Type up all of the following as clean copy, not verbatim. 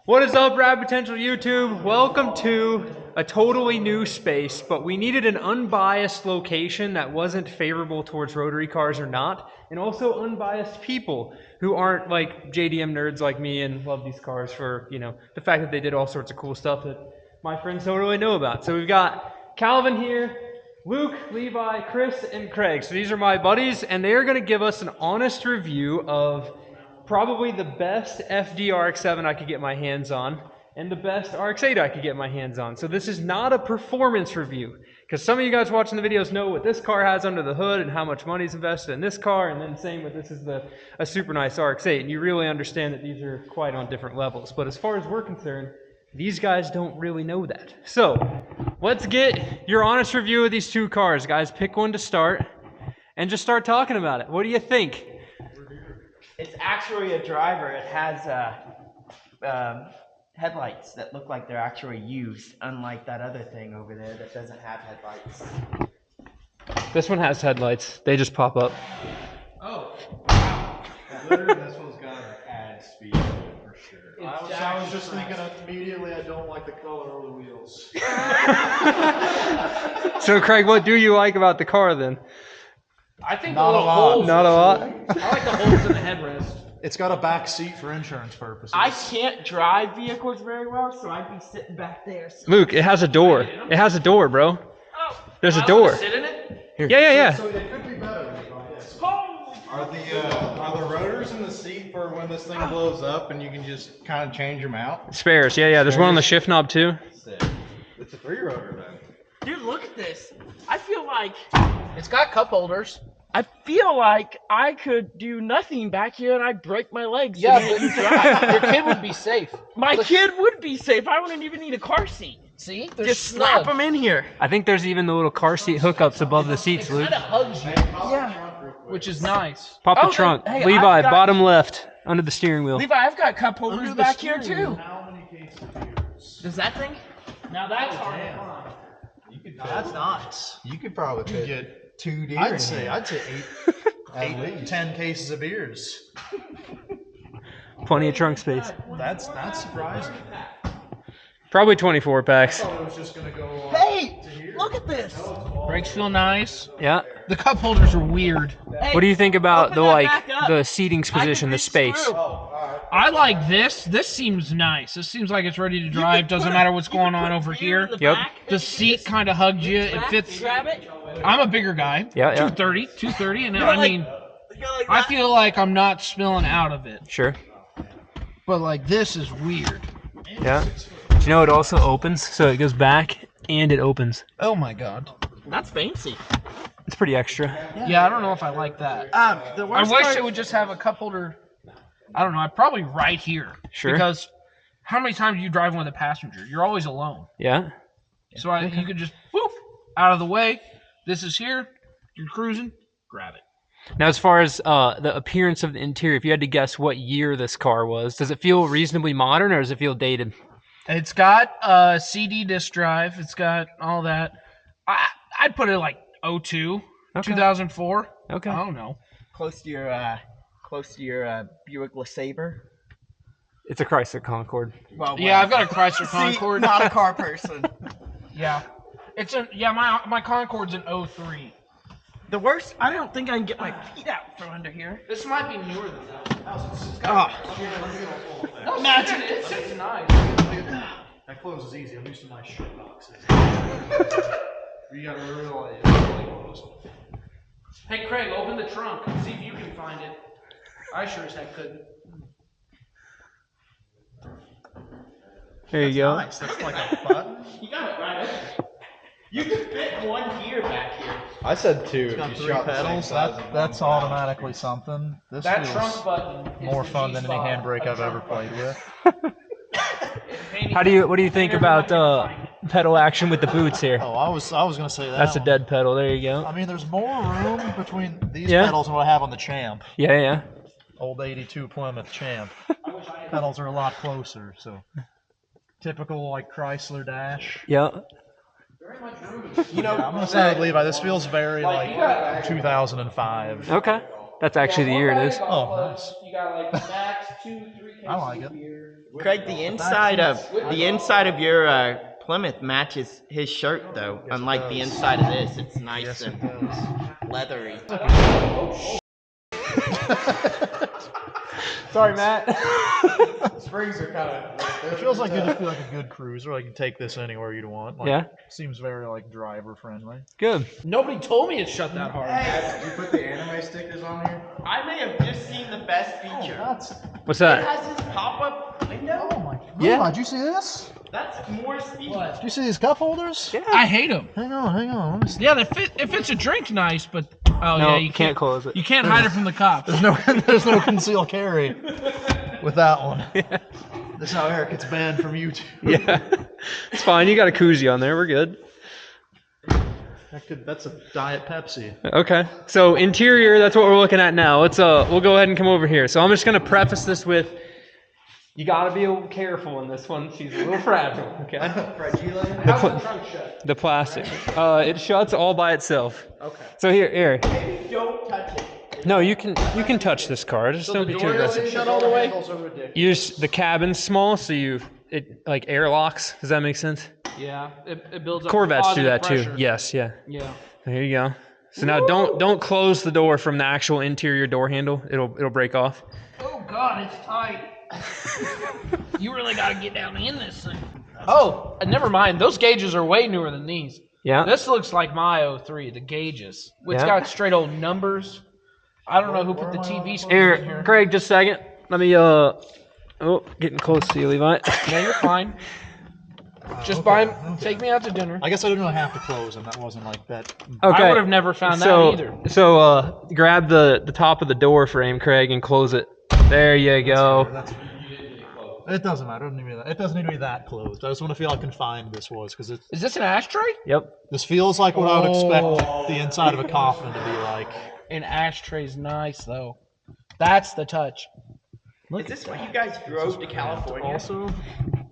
What is up, Rad Potential YouTube? Welcome to a totally new space, but we needed an unbiased location that wasn't favorable towards rotary cars or not, and also unbiased people who aren't like JDM nerds like me and love these cars for, you know, the fact that they did all sorts of cool stuff that my friends don't really know about. So we've got Calvin here, Luke, Levi, Chris, and Craig. So these are my buddies, and they are going to give us an honest review of probably the best FD RX7 I could get my hands on, and the best RX8 I could get my hands on. So this is not a performance review, because some of you guys watching the videos know what this car has under the hood and how much money's invested in this car, and then same with this is a super nice RX8, and you really understand that these are quite on different levels. But as far as we're concerned, these guys don't really know that. So let's get your honest review of these two cars, guys. Pick one to start, and just start talking about it. What do you think? It's actually a driver. It has headlights that look like they're actually used, unlike that other thing over there that doesn't have headlights. This one has headlights. They just pop up. Oh, wow. Literally, this one's got an add speed for sure. I was just thinking immediately, I don't like the color of the wheels. So, Craig, what do you like about the car then? I think Not the a little lot. holes. Not a lot. I like the holes in the headrest. It's got a back seat for insurance purposes. I can't drive vehicles very well, so I'd be sitting back there. Luke, it has a door. It has a door, bro. Oh, There's a door. sit in it? Here. Yeah. So it could be better. Are the rotors in the seat for when this thing blows up and you can just kind of change them out? Spares. Yeah. There's one on the shift knob too. It's a 3-rotor then. Dude, look at this. I feel like It's got cup holders. I could do nothing back here and I'd break my legs. Yeah, to but drive. your kid would be safe. My kid would be safe. I wouldn't even need a car seat. See? Just slap him in here. I think there's even the little car seat hookups above the seats, Luke. Kind of hugs you. Yeah. Which is nice. Pop the Oh, trunk. hey, Levi, I've got- bottom left, under the steering wheel. Levi, I've got cup holders back here too. How many cases of beers? Does that thing? Now that's hard to find. That's nice. You could probably get 2 deer. I'd say 8, 10 cases of beers. Plenty of trunk space. That's surprising. Probably 24 I packs. thought it was just gonna go. Hey, look at this. Brakes feel nice. Yeah. The cup holders are weird. Hey, What do you think about open the that back up. the seating position, the reach space? through. I like this. This seems nice. This seems like it's ready to drive. could Doesn't put matter a- what's you could going put on a over beer in here. the Yep. back. The seat kind of hugs you. It fits. Grab it. I'm a bigger guy. Yeah. 230, and Go I like- mean, go like I that. feel like I'm not spilling out of it. Sure. But like this is weird. Yeah. Do you know it also opens? So it goes back and it opens. Oh my god. That's fancy. It's pretty extra. Yeah, I don't know if I like that. The I worst wish part- it would just have a cup holder. I don't know. I'd probably right here. Sure. Because how many times do you drive with a passenger? You're always alone. Yeah. So you could just whoop out of the way. This is here. You're cruising. Grab it. Now, as far as the appearance of the interior, if you had to guess what year this car was, does it feel reasonably modern or does it feel dated? It's got a CD disc drive. It's got all that. I'd put it like 02, Okay. 2004. Okay. I don't know. close to your Buick LeSabre. It's a Chrysler Concorde. Well, Yeah, I've got a Chrysler Concorde. Not a car person. Yeah. My Concorde's an 03. The worst. I don't think I can get my feet out from under here. This might be newer than that. Oh, Imagine it. It's nice. That closes easy. I'm used to my shit boxes. You gotta really close. Hey, Craig, open the trunk. See if you can find it. I sure as heck couldn't. There you go. Nice. That's like a button. you got it right open. You can fit one gear back here. I said 2. Got If 3 you shot the same pedals. size as That's one. automatically something. This That feels trunk button is more the fun than any G-spot handbrake of I've ever trunk played buttons. with. What do you think about pedal action with the boots here? Oh, I was gonna say that. That's a one. dead pedal. There you go. I mean, there's more room between these Yeah. pedals than what I have on the Champ. Yeah. Old 82 Plymouth Champ. Pedals are a lot closer, so typical like Chrysler dash. Yeah. You know, I'm gonna say with Levi, this feels very like 2005. Okay. That's actually the year it is. Oh, nice. You got like max 2-3 cases I like of it. beer. Craig, the inside of your Plymouth matches his shirt though. Yes, it Unlike the does. inside of this, it's nice Yes, it and does. leathery. Sorry, Matt. Springs are kind of. It feels like it'd be like a good cruiser. Like you can take this anywhere you'd want. Like, Yeah. Seems very like driver friendly. Good. Nobody told me it shut that hard. Did you put the anime stickers on here? I may have just seen the best feature. What's It that? has this pop-up window. Oh my. Yeah. God, did you see this? That's more speed. Did you see these cup holders? Yeah. I hate them. Hang on. Let me see. Yeah, it fits a drink nice, but No, yeah, you can't close it. You can't hide it from the cops. There's no concealed carry with that one. Yeah. That's how Eric gets banned from YouTube. Yeah. It's fine. You got a koozie on there. We're good. That's a Diet Pepsi. Okay. So interior, that's what we're looking at now. Let's we'll go ahead and come over here. So I'm just gonna preface this with, you gotta be a little careful in this one. She's a little fragile. Okay. How's the trunk shut? The plastic. It shuts all by itself. Okay. So here. Maybe don't touch it. No, you can touch this car. Just don't be too aggressive. Shut all the way. The cabin's small, so it like airlocks. Does that make sense? Yeah, it builds up. Corvettes do positive that pressure. too. Yes, yeah. Yeah. There you go. So now don't close the door from the actual interior door handle. It'll break off. Oh God, it's tight. You really got to get down in this thing. Oh, never mind. Those gauges are way newer than these. Yeah. This looks like my 03, the gauges. It's Yeah. got straight old numbers. I don't know who put the TV screen in Here, here. Craig, just a second. Let me getting close to you, Levi. Yeah, you're fine. Just take me out to dinner. I guess I didn't really have to close them. That wasn't like that. Okay. I would have never found that either. So grab the top of the door frame, Craig, and close it. There you go. It doesn't matter. It doesn't need to be that closed. I just want to feel how confined this was because Is this an ashtray? Yep. this feels like what I would expect the inside of a coffin to be like. An ashtray's nice though. That's the touch. Is this what you guys drove to California? Also,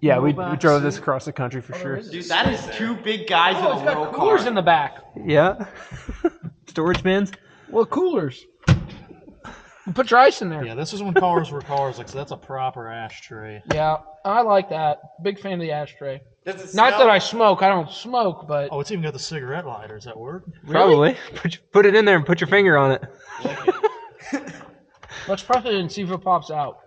Yeah, we back drove this seat. across the country for sure. Dude, that is two big guys in Oh, a it's little got coolers car. in the back. Yeah. Storage bins. Well, coolers. Put your ice in there. yeah, this is when cars were cars. Like, so that's a proper ashtray. Yeah, I like that. Big fan of the ashtray. Does it Not smell? that I smoke. I don't smoke, but Oh, it's even got the cigarette lighter. Does that work? Probably. Put it in there and put your finger on it. let's press it and see if it pops out.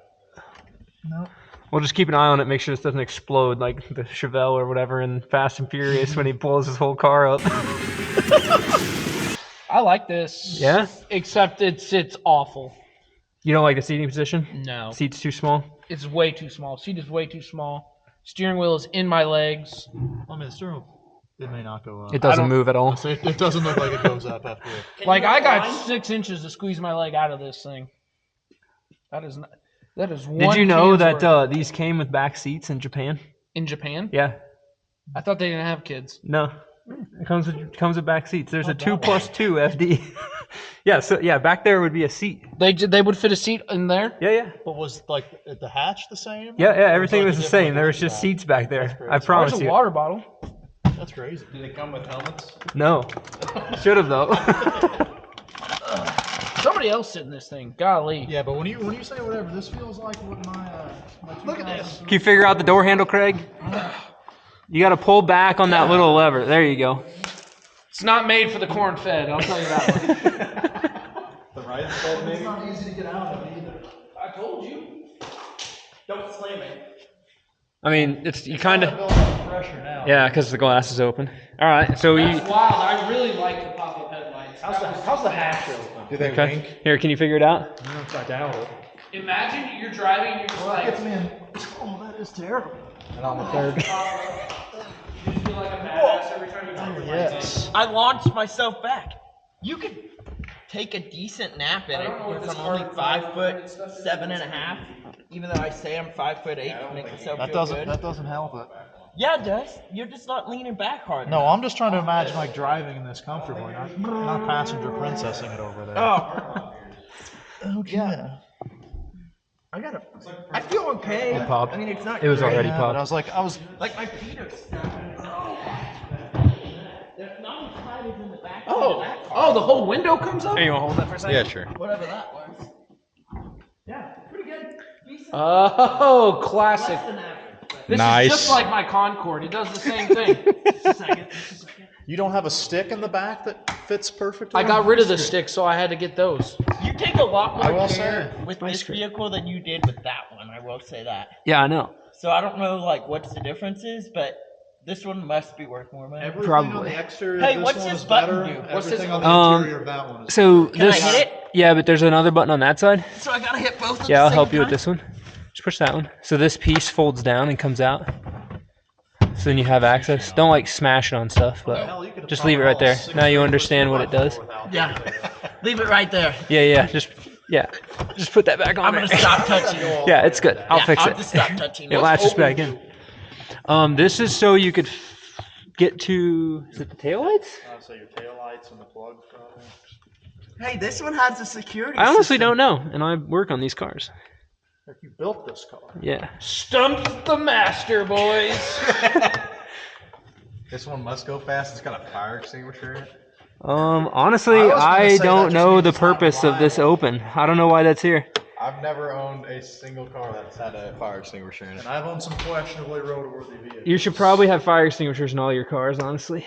No. We'll just keep an eye on it, make sure this doesn't explode like the Chevelle or whatever in Fast and Furious when he blows his whole car up. I like this. Yeah? Except it's awful. You don't like the seating position? No. Seat's too small? It's way too small. Seat is way too small. Steering wheel is in my legs. I mean, the steering wheel, it may not go up. It doesn't move at all. So it doesn't look like it goes up after. Like I got 6 inches to squeeze my leg out of this thing. That is one. Did you know can's that worth. these came with back seats in Japan? In Japan? Yeah. I thought they didn't have kids. No. It comes with back seats. There's a 2+2 FD. Yeah, back there would be a seat. They would fit a seat in there? Yeah. But was like the hatch the same? Yeah, Or everything like was a the same. different There was just hatch? seats back there. crazy. I promise There's a you. water bottle. That's crazy. Do they come with helmets? No. Should have though. Somebody else sit in this thing. Golly. Yeah, but when you say whatever, this feels like what my Look at this. Can you figure out the door handle, Craig? You got to pull back on that little lever. There you go. It's not made for the corn fed, I'll tell you that much. The right fold maybe? not easy to get out of either. I told you. Don't slam it. I mean, you kind of. Build up pressure now. Yeah, because the glass is open. All right, so That's wild. I really like the pop-up headlights. How's the hatch open? Do they Okay. wink? Here, can you figure it out? I doubt it. Imagine you're driving and you're just like, me in. Oh, that is terrible. And on the third? you just feel like a badass every time you turn your lights on. Yes. I launched myself back. You could take a decent nap in I it don't know what if this I'm only carbon 5'7.5", even though I say I'm 5'8" to make myself That feel doesn't good. that doesn't help it. Yeah, it does. You're just not leaning back hard No, enough. I'm just trying to imagine like driving in this comfortably, not passenger princessing it over there. Oh, yeah. I feel okay. It popped. I mean, it's not. It was great. already Yeah, but I popped. was Like my feet are snapping. They're not as tight as in the back. Oh, the whole window comes up? Hey, you want to hold that for a second? Yeah, sure. Whatever that was. Yeah, pretty good. Decent. Oh, classic. This Nice. is just like my Concorde. It does the same thing. You don't have a stick in the back that fits perfectly? I got rid of the sticks, so I had to get those. You take a lot I more will care say, with this vehicle than you did with that one. I will say that. Yeah, I know. So I don't know like what's the difference is, but this one must be worth more money. Everything Probably. on the exterior Hey, of this what's one this is button better. do? What's Everything this- on the interior of that one is So Can I this, hit it? yeah, but there's another button on that side. So I gotta hit both of Yeah, the I'll same help you with time? this one. Just push that one. So this piece folds down and comes out. So then you have access. Don't like smash it on stuff, but Hell, you could just leave it right there. Now you understand what it does. Yeah. Leave it right there. Yeah, just put that back on. I'm gonna there. stop touching it. Yeah, it's good. I'll Yeah, fix I'll it. just stop touching It it. latches back in. This is so you could get to. Is it the taillights? So your taillights and the plugs probably. Hey, this one has a security I honestly system. don't know, and I work on these cars. Like you built this car. Yeah. Stumped the master, boys. This one must go fast. It's got a fire extinguisher in it. Honestly, I was gonna I say that don't just know means the it's not purpose of this reliable. open. I don't know why that's here. I've never owned a single car that's had a fire extinguisher in it. And I've owned some questionably roadworthy vehicles. You should probably have fire extinguishers in all your cars, honestly.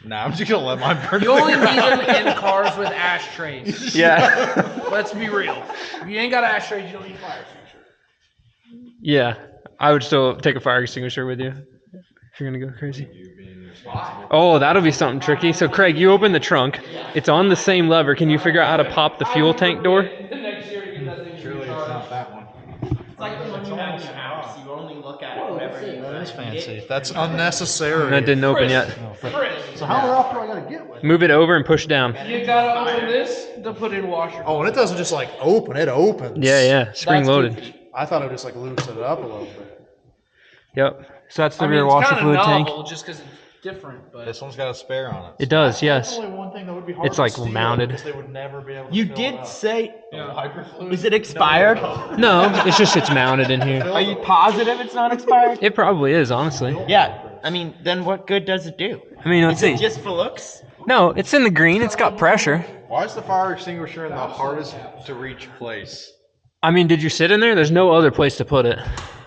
Nah, I'm just gonna let mine burn. You only need them in cars with ashtrays. Yeah. Let's be real. If you ain't got ashtrays, you don't need fire extinguisher. Yeah. I would still take a fire extinguisher with you if you're gonna go crazy. Oh, that'll be something tricky. So, Craig, you open the trunk. It's on the same lever. Can you figure out how to pop the fuel tank door? The next year, you get that thing. Surely it's not that one. It's like the one you have in your house. You only look at it whenever you That is need fancy. it. That's unnecessary. That didn't open yet. So how often do I gotta get with it? Move it over and push down. You gotta open this to put in washer. Oh, and it doesn't just like open, it opens. Yeah. Spring loaded. goofy. I thought it would just like loosen it up a little bit. Yep. So that's the I mean, rear it's washer kind of fluid tank. novel just because it's different, but This one's got a spare on it. It does, yes. Only one thing that would be hard It's to like steal mounted. because they would never be able to You fill it did up. say, Hyperfluid? is it expired? No, it's just it's mounted in here. Are you positive it's not expired? It probably is, honestly. Yeah. I mean, then what good does it do? I mean, let's Is it see. just for looks? No, it's in the green. It's got pressure. Why is the fire extinguisher in the hardest to reach place? I mean, did you sit in there? There's no other place to put it.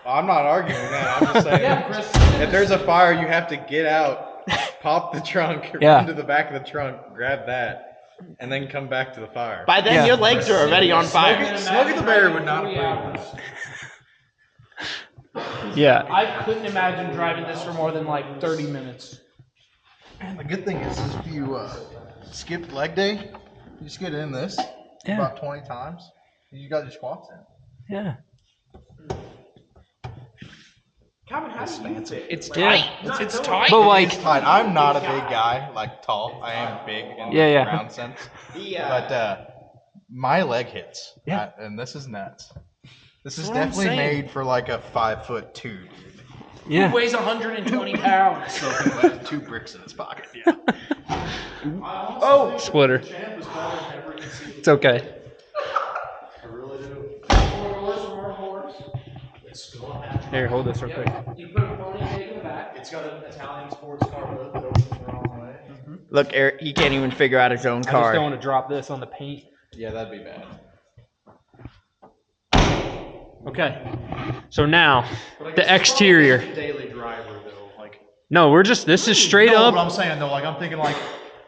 I'm not arguing that. I'm just saying, if there's a fire, you have to get out, pop the trunk, Yeah. run to the back of the trunk, grab that, and then come back to the fire. By then, Yeah. your legs are already on fire. Smokey the Bear would not approve. Yeah. I couldn't imagine driving this for more than like 30 minutes. And the good thing is, if you skip leg day, you just get in this Yeah. about 20 times. You got your squats in. Yeah. Calvin, how do you use it? It's Yeah. tight. It's tight. But like, It's tight. I'm not a big guy, like tall. I am big in Yeah, the yeah. round sense. Yeah. But my leg hits. Yeah. And this is nuts. This is what I'm definitely saying. made for like a 5'2" dude. yeah. Who weighs 120 pounds? With 2 bricks in his pocket. Yeah. Oh, splitter. Champ is better than ever conceived. It's okay. I really do. It's still a hatch. Here, hold this real quick. You put a pony egg in the back. It's got an Italian sports car lid that opens the wrong way. Look, Eric, he can't even figure out his own I just car. don't want to drop this on the paint. Yeah, that'd be bad. Okay. So now, But I the guess it's exterior. probably a daily driver though. Like No, we're just, this is straight no, but up. I'm saying though, like I'm thinking like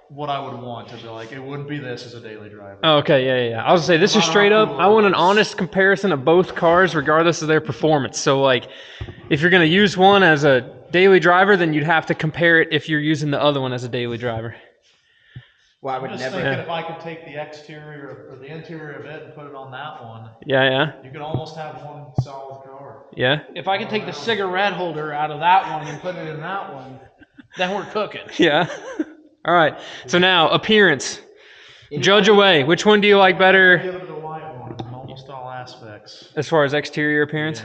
what I would want to be like. It wouldn't be this as a daily driver. Oh, okay, yeah. I was gonna say, this is straight up. I want an honest comparison of both cars regardless of their performance. So like, if you're gonna use one as a daily driver, then you'd have to compare it if you're using the other one as a daily driver. Well, I I'm would just never. thinking Yeah. if I could take the exterior or the interior of it and put it on that one, Yeah. you could almost have one solid car. Yeah. If I could take the cigarette holder out of that one and put it in that one, then we're cooking. Yeah. All right. So now, appearance. Judge away. Which one do you like better Give it the white one in almost all aspects. as far as exterior appearance?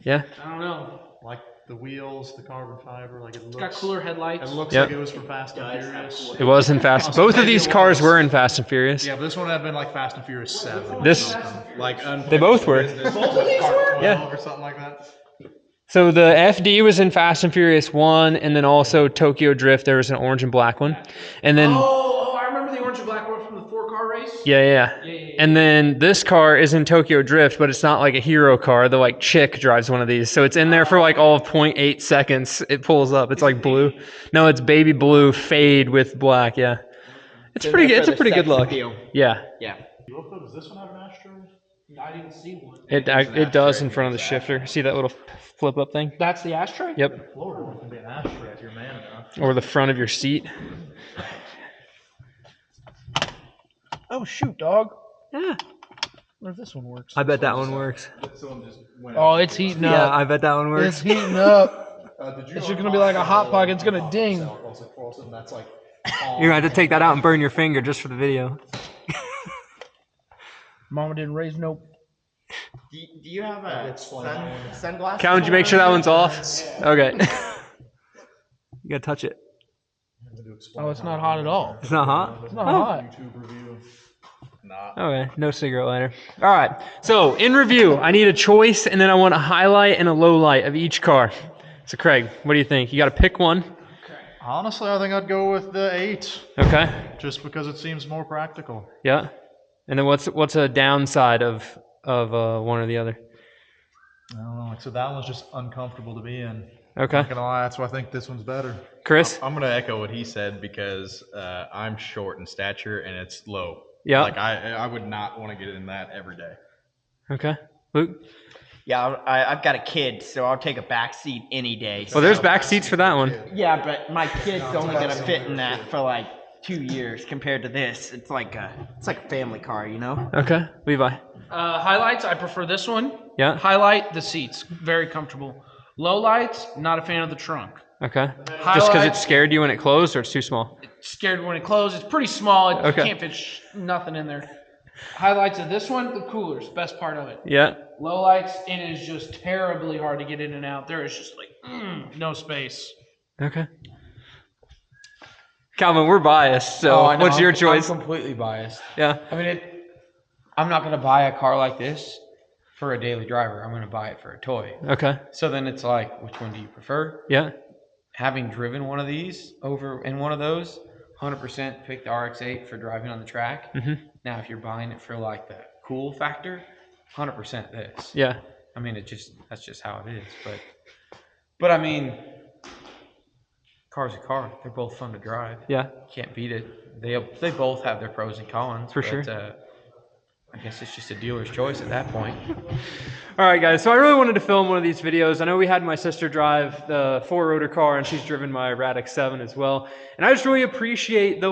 Yeah. I don't know. Like the wheels, the carbon fiber, like it looks. It's got cooler headlights. It looks Yep. like it was from Fast and Furious. It was in Fast. Both of these cars were in Fast and Furious. Yeah, but this one had been like Fast and Furious 7. This- Like They both were. Yeah. Or something like that. So the FD was in Fast and Furious 1, and then also Tokyo Drift, there was an orange and black one. And then, Oh, I remember the orange and black one from the 4-car race. Yeah. And then this car is in Tokyo Drift, but it's not like a hero car. The like chick drives one of these, so it's in there for like all of 0.8 seconds. It pulls up. It's like blue. No, it's baby blue fade with black. Yeah, it's pretty good. It's a pretty good look. Yeah. Does this one have an ashtray? I didn't see one. It does in front of the shifter. See that little flip up thing? That's the ashtray? Yep. Florida can be an ashtray if you're man enough. Or the front of your seat. Oh, shoot, dog. Yeah. Wonder if this one works. I bet that one works. Oh, it's heating up. Yeah, I bet that one works. It's heating up. It's It's just gonna be like a hot plug. It's gonna ding. That's like You're gonna have to take that out and burn your finger just for the video. Mama didn't raise no. Do you have a sunglasses? Calvin, did you make sure that one's off? Okay. You gotta touch it. Oh, it's not hot at all. It's not hot? It's not hot. YouTube review. Okay, no cigarette lighter. All right, so in review, I need a choice, and then I want a highlight and a low light of each car. So Craig, what do you think? You gotta pick one. Honestly, I think I'd go with the 8, Okay, just because it seems more practical. yeah. And then what's a downside of one or the other? I don't know. So that one's just uncomfortable to be in. Okay. Not gonna lie, that's why I think this one's better. Chris? I'm gonna echo what he said because I'm short in stature and it's low. Yeah. Like I would not want to get in that every day. Okay. Luke? Yeah, I've got a kid, so I'll take a back seat any day. Well, there's back seats for that one. Yeah, but my kid's only gonna fit in that for like 2 years compared to this. It's like a family car, you know? Okay. Levi? Highlights, I prefer this one. Yeah. Highlight, the seats, very comfortable. Low lights, not a fan of the trunk. Okay. Just because it scared you when it closed, or it's too small? Scared when it closed. It's pretty small. You Okay. can't fit nothing in there. Highlights of this one, the coolers, best part of it. Yeah. Low lights, it is just terribly hard to get in and out. There is just like no space. Okay. Calvin, we're biased, so I know. what's your choice? I'm completely biased. Yeah. I mean, I'm not going to buy a car like this for a daily driver. I'm going to buy it for a toy. Okay. So then it's like, which one do you prefer? Yeah. Having driven one of these over in one of those, 100% pick the RX8 for driving on the track. Mhm. Now, if you're buying it for like the cool factor, 100% this. Yeah. I mean, that's just how it is. But I mean, car's a car. They're both fun to drive. Yeah. Can't beat it. They both have their pros and cons. For sure. I guess it's just a dealer's choice at that point. All right, guys. So I really wanted to film one of these videos. I know we had my sister drive the 4-rotor car, and she's driven my RX7 as well. And I just really appreciate the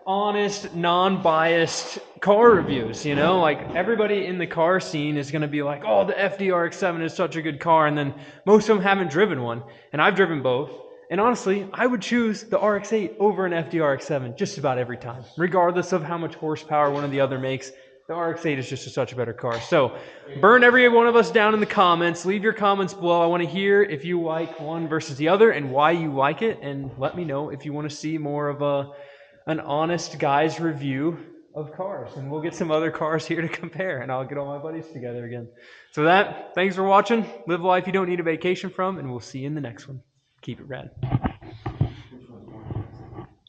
honest, non-biased car reviews. You know, like everybody in the car scene is going to be like, "Oh, the FDRX7 is such a good car," and then most of them haven't driven one, and I've driven both. And honestly, I would choose the RX8 over an FDRX7 just about every time, regardless of how much horsepower one or the other makes. The RX8 is just such a better car. So burn every one of us down in the comments. Leave your comments below. I want to hear if you like one versus the other and why you like it. And let me know if you want to see more of an honest guy's review of cars. And we'll get some other cars here to compare. And I'll get all my buddies together again. So with that, thanks for watching. Live a life you don't need a vacation from. And we'll see you in the next one. Keep it rad.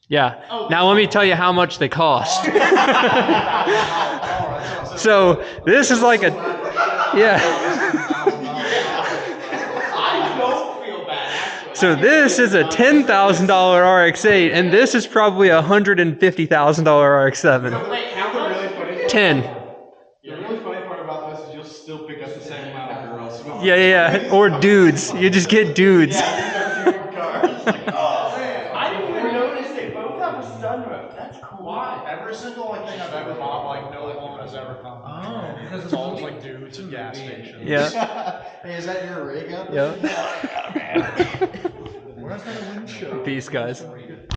Yeah. Now let me tell you how much they cost. So this is like yeah. So this is a $10,000 RX8, and this is probably a $150,000 RX7. 10. The really funny part about this is you'll still pick up the same amount of girls. Yeah. Or dudes. You just get dudes. I didn't even notice they both have a sunroof. That's cool. Why? Every single thing I've ever bought, no one has ever come. Oh, because it's all just dudes and gas stations. Yeah. Hey, is that your rig up? Yeah. Where's that windshield? Peace, guys.